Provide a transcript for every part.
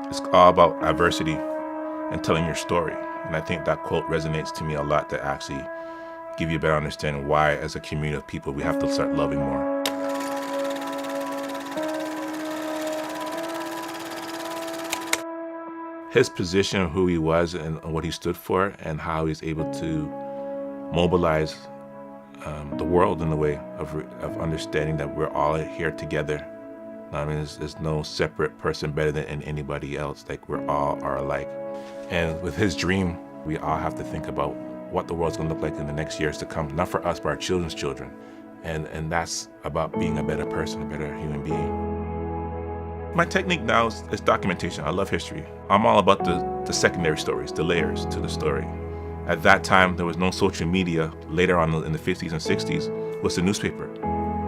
It's all about adversity and telling your story. And I think that quote resonates to me a lot, to actually give you a better understanding why, as a community of people, we have to start loving more. His position, who he was and what he stood for, and how he's able to mobilize the world in a way of understanding that we're all here together. I mean, there's no separate person better than anybody else. Like, we're all are alike. And with his dream, we all have to think about what the world's gonna look like in the next years to come, not for us, but our children's children. And that's about being a better person, a better human being. My technique now is documentation. I love history. I'm all about the secondary stories, the layers to the story. At that time, there was no social media. Later on in the 50s and 60s was the newspaper.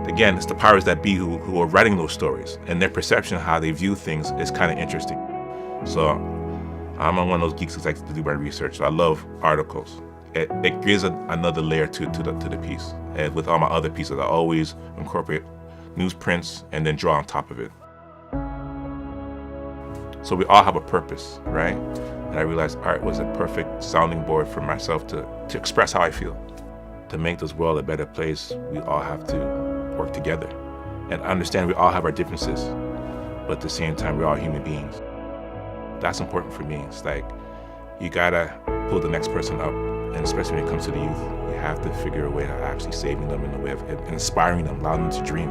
Again, it's the powers that be who are writing those stories, and their perception of how they view things is kind of interesting. So I'm one of those geeks who likes to do my research. So I love articles. It gives another layer to the piece. And with all my other pieces, I always incorporate newsprints and then draw on top of it. So we all have a purpose, right? And I realized art was a perfect sounding board for myself to express how I feel. To make this world a better place, we all have to work together and understand we all have our differences, but at the same time, we're all human beings. That's important for me. It's like, you gotta pull the next person up, and especially when it comes to the youth, you have to figure a way of actually saving them in a way of inspiring them, allowing them to dream.